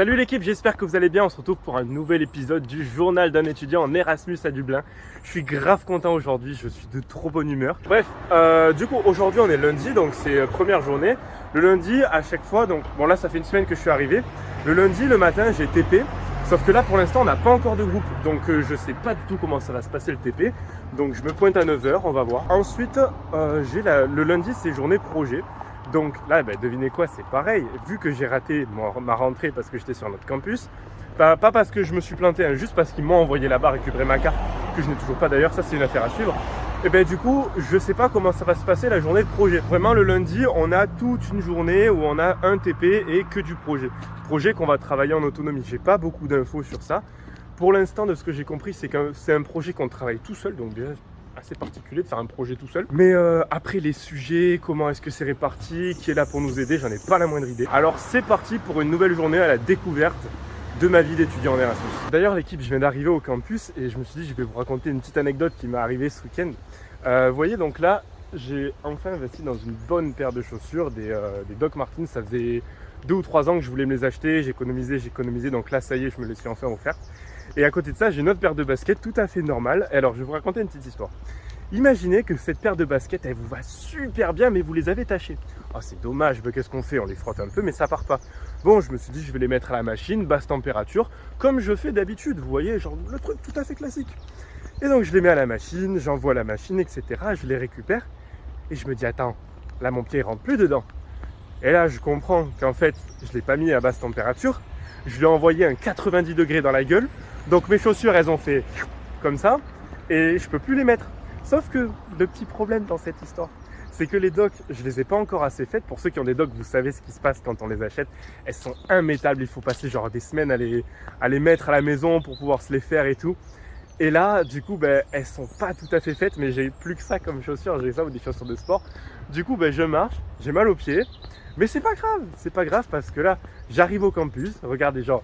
Salut l'équipe, j'espère que vous allez bien. On se retrouve pour un nouvel épisode du journal d'un étudiant en Erasmus à Dublin. Je suis grave content aujourd'hui, je suis de trop bonne humeur. Bref, du coup aujourd'hui on est lundi, donc c'est première journée. Le lundi à chaque fois, donc bon là ça fait une semaine que je suis arrivé. Le lundi, le matin j'ai TP. Sauf que là pour l'instant on n'a pas encore de groupe, donc je sais pas du tout comment ça va se passer le TP. Donc je me pointe à 9 h, on va voir. Ensuite le lundi c'est journée projet. Donc là, devinez quoi, c'est pareil. Vu que j'ai raté ma rentrée parce que j'étais sur notre campus, pas parce que je me suis planté, hein, juste parce qu'ils m'ont envoyé là-bas récupérer ma carte, que je n'ai toujours pas d'ailleurs, ça c'est une affaire à suivre. Et du coup, je sais pas comment ça va se passer la journée de projet. Vraiment le lundi, on a toute une journée où on a un TP et que du projet. Projet qu'on va travailler en autonomie. J'ai pas beaucoup d'infos sur ça. Pour l'instant, de ce que j'ai compris, c'est que c'est un projet qu'on travaille tout seul, donc déjà assez particulier de faire un projet tout seul. Mais après les sujets, comment est-ce que c'est réparti, qui est là pour nous aider, j'en ai pas la moindre idée. Alors c'est parti pour une nouvelle journée à la découverte de ma vie d'étudiant en Erasmus. D'ailleurs l'équipe, je viens d'arriver au campus et je me suis dit je vais vous raconter une petite anecdote qui m'est arrivée ce week-end. Vous voyez donc là, j'ai enfin investi dans une bonne paire de chaussures, des Doc Martens. Ça faisait 2 ou 3 ans que je voulais me les acheter, j'ai économisé, donc là ça y est, je me les suis enfin offertes. Et à côté de ça, j'ai une autre paire de baskets tout à fait normale. Alors, je vais vous raconter une petite histoire. Imaginez que cette paire de baskets, elle vous va super bien, mais vous les avez tachées. Oh, c'est dommage, qu'est-ce qu'on fait? On les frotte un peu, mais ça part pas. Bon, je me suis dit, je vais les mettre à la machine, basse température, comme je fais d'habitude. Vous voyez, genre le truc tout à fait classique. Et donc, je les mets à la machine, j'envoie la machine, etc. Je les récupère. Et je me dis, attends, là, mon pied, il rentre plus dedans. Et là, je comprends qu'en fait, je ne l'ai pas mis à basse température. Je lui ai envoyé un 90 degrés dans la gueule. Donc mes chaussures, elles ont fait comme ça et je peux plus les mettre. Sauf que le petit problème dans cette histoire, c'est que les docks, je les ai pas encore assez faites. Pour ceux qui ont des docks, vous savez ce qui se passe quand on les achète. Elles sont immettables, il faut passer genre des semaines à les mettre à la maison pour pouvoir se les faire et tout. Et là, du coup, elles sont pas tout à fait faites, mais j'ai plus que ça comme chaussures. J'ai ça ou des chaussures de sport. Du coup, je marche, j'ai mal aux pieds. Mais c'est pas grave parce que là, j'arrive au campus. Regardez, genre,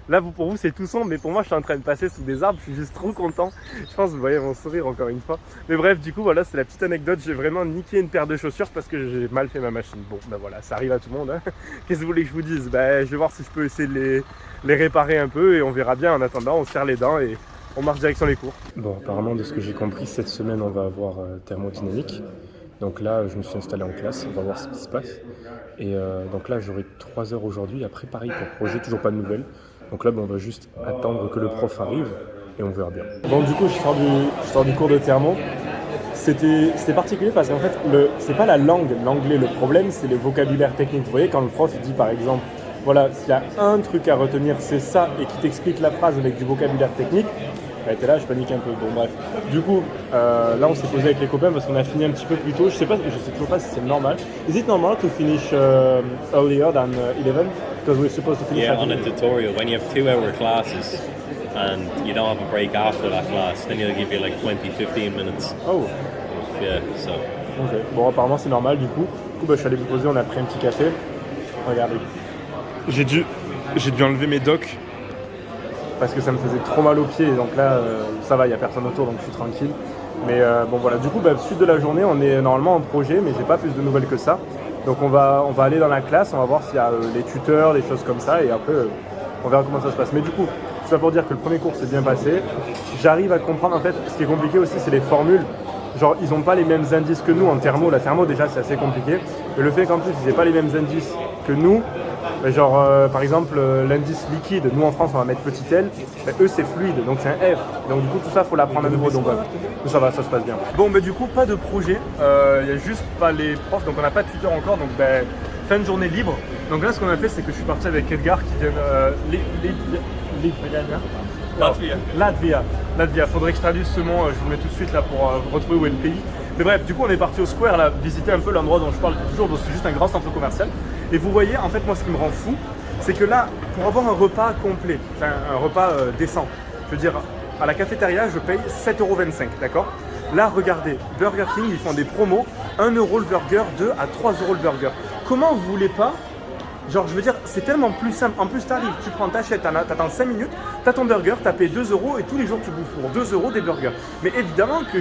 là pour vous c'est tout sombre, mais pour moi je suis en train de passer sous des arbres, je suis juste trop content. Je pense que vous voyez mon sourire encore une fois. Mais bref, du coup voilà, c'est la petite anecdote. J'ai vraiment niqué une paire de chaussures parce que j'ai mal fait ma machine. Bon voilà, ça arrive à tout le monde, hein. Qu'est-ce que vous voulez que je vous dise? Je vais voir si je peux essayer de les réparer un peu et on verra bien. En attendant, on se serre les dents et on marche direction les cours. Bon, apparemment de ce que j'ai compris, cette semaine on va avoir thermodynamique. Donc là, je me suis installé en classe, on va voir ce qui se passe. Et donc là, j'aurai 3 heures aujourd'hui. Après, pareil pour projet, toujours pas de nouvelles. Donc là, on va juste attendre que le prof arrive et on verra bien. Bon, du coup, je sors du cours de thermo. C'était particulier parce qu'en fait, c'est pas la langue, l'anglais le problème, c'est le vocabulaire technique. Vous voyez, quand le prof dit par exemple, voilà, s'il y a un truc à retenir, c'est ça, et qu'il t'explique la phrase avec du vocabulaire technique, t'es là, je panique un peu. Bon, bref. Du coup, là, on s'est posé avec les copains parce qu'on a fini un petit peu plus tôt. Je sais toujours pas si c'est normal. Is it normal to finish earlier than 11? Because we're supposed to finish. Yeah, on a tutorial, when you have 2-hour classes and you don't have a break after that class, then they'll give you like 20-15 minutes. Oh. Yeah, so. Ok. Bon, apparemment c'est normal du coup. Du coup, je suis allé me poser, on a pris un petit café. Regardez. J'ai dû enlever mes docks parce que ça me faisait trop mal aux pieds. Donc là, ça va, il n'y a personne autour, donc je suis tranquille. Mais bon voilà, du coup, suite de la journée, on est normalement en projet, mais j'ai pas plus de nouvelles que ça. Donc on va aller dans la classe, on va voir s'il y a les tuteurs, des choses comme ça, et après on verra comment ça se passe. Mais du coup, tout ça pour dire que le premier cours s'est bien passé. J'arrive à comprendre, en fait, ce qui est compliqué aussi, c'est les formules. Genre, ils n'ont pas les mêmes indices que nous en thermo. La thermo, déjà, c'est assez compliqué. Mais le fait qu'en plus, ils n'aient pas les mêmes indices que nous, par exemple, l'indice liquide, nous en France, on va mettre petit l. Eux, c'est fluide, donc c'est un F. Donc du coup, tout ça, il faut l'apprendre à nouveau. Donc ça va, ça se passe bien. Bon, du coup, pas de projet. Il n'y a juste pas les profs, donc on n'a pas de tuteur encore. Donc fin de journée libre. Donc là, ce qu'on a fait, c'est que je suis parti avec Edgar qui vient Latvia. Faudrait que je traduise ce mot, je vous le mets tout de suite là pour retrouver où est le pays. Mais bref, du coup on est parti au Square là, visiter un peu l'endroit dont je parle toujours, donc c'est juste un grand centre commercial. Et vous voyez, en fait moi ce qui me rend fou, c'est que là, pour avoir un repas complet, enfin un repas décent, je veux dire, à la cafétéria je paye 7,25 €, d'accord? Là regardez, Burger King ils font des promos, 1 € le burger, 2 à 3 € le burger. Comment vous voulez pas? Genre, je veux dire, c'est tellement plus simple. En plus, t'arrives, tu prends, t'achètes, t'attends 5 minutes, t'as ton burger, t'as payé 2 € et tous les jours tu bouffes pour 2 € des burgers. Mais évidemment que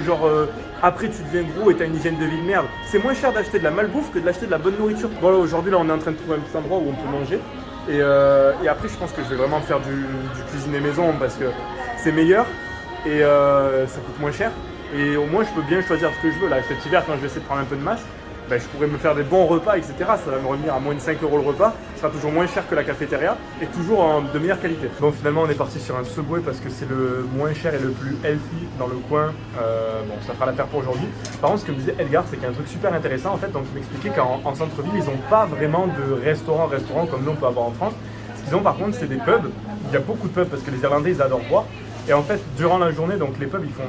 après tu deviens gros et t'as une hygiène de vie de merde. C'est moins cher d'acheter de la malbouffe que de l'acheter de la bonne nourriture. Voilà, aujourd'hui là on est en train de trouver un petit endroit où on peut manger. Et après, je pense que je vais vraiment faire du cuisiner maison parce que c'est meilleur et ça coûte moins cher. Et au moins, je peux bien choisir ce que je veux. Là, cet hiver, quand je vais essayer de prendre un peu de masse, ben, je pourrais me faire des bons repas, etc. Ça va me revenir à moins de 5 € le repas. Ce sera toujours moins cher que la cafétéria et toujours de meilleure qualité. Bon, finalement, on est parti sur un Subway parce que c'est le moins cher et le plus healthy dans le coin. Bon, ça fera l'affaire pour aujourd'hui. Par contre, ce que me disait Edgar, c'est qu'il y a un truc super intéressant en fait. Donc, il m'expliquait qu'en centre-ville, ils n'ont pas vraiment de restaurants comme nous on peut avoir en France. Ce qu'ils ont par contre, c'est des pubs. Il y a beaucoup de pubs parce que les Irlandais, ils adorent boire. Et en fait, durant la journée, donc les pubs, ils font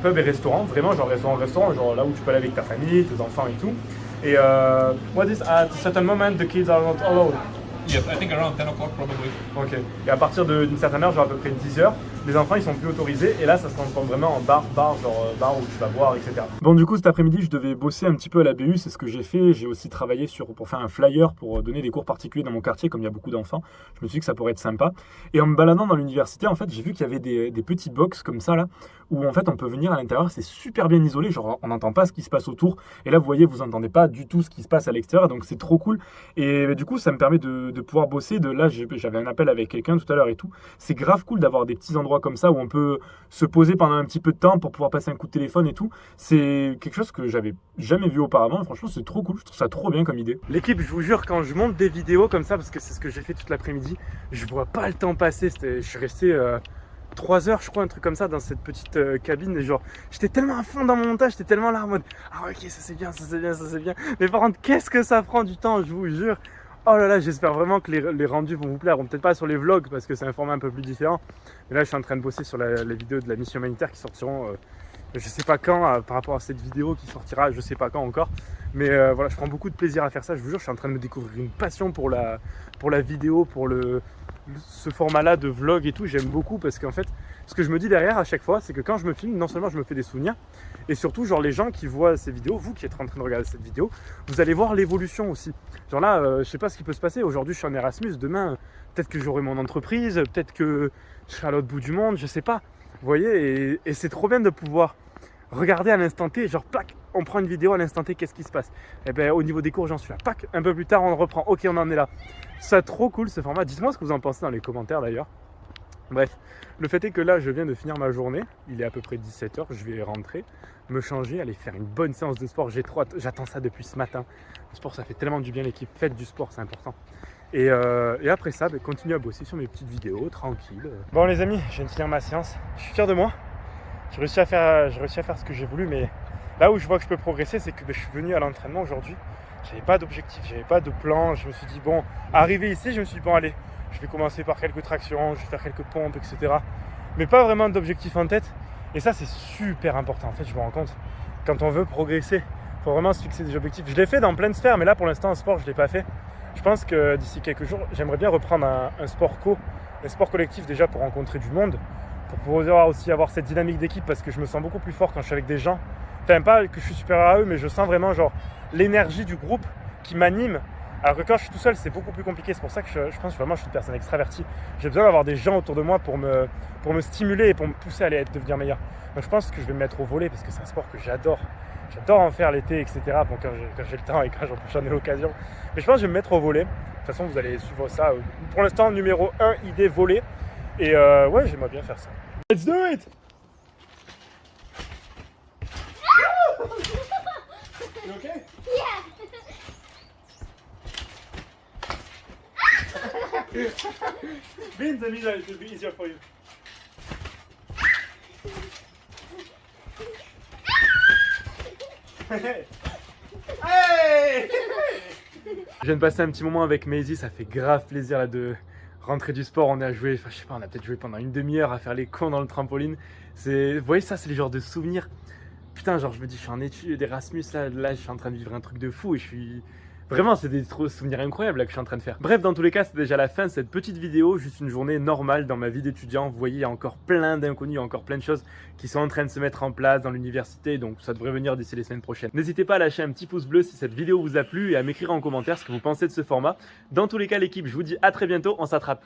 pub et restaurant, vraiment genre restaurant, genre là où tu peux aller avec ta famille, tes enfants et tout. Et what is at a certain moment the kids are not allowed? Yes, I think around 10 o'clock probably. Ok. Et à partir d'une certaine heure, genre à peu près 10 heures, les enfants ils sont plus autorisés et là ça se transforme vraiment en bar où tu vas boire, etc. Bon, du coup cet après-midi je devais bosser un petit peu à la BU, c'est ce que j'ai fait. J'ai aussi travaillé pour faire un flyer pour donner des cours particuliers dans mon quartier, comme il y a beaucoup d'enfants. Je me suis dit que ça pourrait être sympa. Et en me baladant dans l'université, en fait, j'ai vu qu'il y avait des petits box comme ça là, où en fait on peut venir à l'intérieur, c'est super bien isolé, genre on n'entend pas ce qui se passe autour. Et là vous voyez, vous n'entendez pas du tout ce qui se passe à l'extérieur, donc c'est trop cool. Et du coup ça me permet de pouvoir bosser. Là j'avais un appel avec quelqu'un tout à l'heure et tout. C'est grave cool d'avoir des petits endroits comme ça où on peut se poser pendant un petit peu de temps pour pouvoir passer un coup de téléphone et tout. C'est quelque chose que j'avais jamais vu auparavant. Franchement c'est trop cool, je trouve ça trop bien comme idée. L'équipe, je vous jure, quand je monte des vidéos comme ça, parce que c'est ce que j'ai fait toute l'après-midi, je vois pas le temps passer. Je suis resté 3 heures, je crois, un truc comme ça, dans cette petite cabine. Et genre, j'étais tellement à fond dans mon montage, j'étais tellement là en mode ah ok, ça c'est bien, ça c'est bien, ça c'est bien. Mais par contre, qu'est-ce que ça prend du temps, je vous jure. Oh là là, j'espère vraiment que les rendus vont vous plaire. Bon, peut-être pas sur les vlogs parce que c'est un format un peu plus différent. Mais là, je suis en train de bosser sur les vidéos de la mission humanitaire qui sortiront je sais pas quand, par rapport à cette vidéo qui sortira, je sais pas quand encore. Mais voilà, je prends beaucoup de plaisir à faire ça. Je vous jure, je suis en train de me découvrir une passion pour la vidéo, pour ce format-là de vlog et tout. J'aime beaucoup parce qu'en fait, ce que je me dis derrière à chaque fois, c'est que quand je me filme, non seulement je me fais des souvenirs, et surtout, genre les gens qui voient ces vidéos, vous qui êtes en train de regarder cette vidéo, vous allez voir l'évolution aussi. Genre là, je sais pas ce qui peut se passer. Aujourd'hui, je suis en Erasmus. Demain, peut-être que j'aurai mon entreprise, peut-être que je serai à l'autre bout du monde, je sais pas. Vous voyez, et c'est trop bien de pouvoir regarder à l'instant T, genre plac, on prend une vidéo à l'instant T, qu'est-ce qui se passe? Et bien au niveau des cours, j'en suis là, pac, un peu plus tard, on reprend, ok, on en est là. C'est trop cool ce format. Dites-moi ce que vous en pensez dans les commentaires d'ailleurs. Bref, le fait est que là, je viens de finir ma journée. Il est à peu près 17 h. Je vais rentrer, me changer, aller faire une bonne séance de sport. J'attends ça depuis ce matin. Le sport, ça fait tellement du bien, l'équipe. Faites du sport, c'est important. Et après ça, continuer à bosser sur mes petites vidéos, tranquille. Bon les amis, je viens de finir ma séance. Je suis fier de moi. J'ai réussi à faire ce que j'ai voulu, mais là où je vois que je peux progresser, c'est que je suis venu à l'entraînement aujourd'hui. J'avais pas d'objectif, j'avais pas de plan. Je me suis dit, bon, arrivé ici, je me suis dit, bon, allez, je vais commencer par quelques tractions, je vais faire quelques pompes, etc. Mais pas vraiment d'objectif en tête. Et ça, c'est super important. En fait, je me rends compte, quand on veut progresser, il faut vraiment se fixer des objectifs. Je l'ai fait dans plein de sphères, mais là, pour l'instant, en sport, je ne l'ai pas fait. Je pense que d'ici quelques jours, j'aimerais bien reprendre un sport un sport collectif déjà pour rencontrer du monde, pour pouvoir aussi avoir cette dynamique d'équipe parce que je me sens beaucoup plus fort quand je suis avec des gens. Enfin, pas que je suis supérieur à eux, mais je sens vraiment genre l'énergie du groupe qui m'anime. Alors que quand je suis tout seul, c'est beaucoup plus compliqué. C'est pour ça que je pense que vraiment je suis une personne extravertie. J'ai besoin d'avoir des gens autour de moi pour me stimuler et pour me pousser à devenir meilleur. Donc je pense que je vais me mettre au volley parce que c'est un sport que j'adore. J'adore en faire l'été, etc. Bon, quand j'ai le temps et quand j'en ai l'occasion. Mais je pense que je vais me mettre au volley. De toute façon, vous allez suivre ça. Pour l'instant, numéro 1, idée volley. Et ouais, j'aimerais bien faire ça. Let's do it! You okay? Yeah. Be in the middle, it will be easier for you. Hey! Je viens de passer un petit moment avec Maisie, ça fait grave plaisir là, de rentrer du sport. On a joué, enfin je sais pas, on a peut-être joué pendant une demi-heure à faire les cons dans le trampoline. Vous voyez ça, c'est les genres de souvenirs. Putain, genre je me dis, je suis en études d'Erasmus, là je suis en train de vivre un truc de fou et je suis... Vraiment, c'est des souvenirs incroyables là, que je suis en train de faire. Bref, dans tous les cas, c'est déjà la fin de cette petite vidéo. Juste une journée normale dans ma vie d'étudiant. Vous voyez, il y a encore plein d'inconnus, il y a encore plein de choses qui sont en train de se mettre en place dans l'université. Donc ça devrait venir d'ici les semaines prochaines. N'hésitez pas à lâcher un petit pouce bleu si cette vidéo vous a plu et à m'écrire en commentaire ce que vous pensez de ce format. Dans tous les cas, l'équipe, je vous dis à très bientôt. On s'attrape.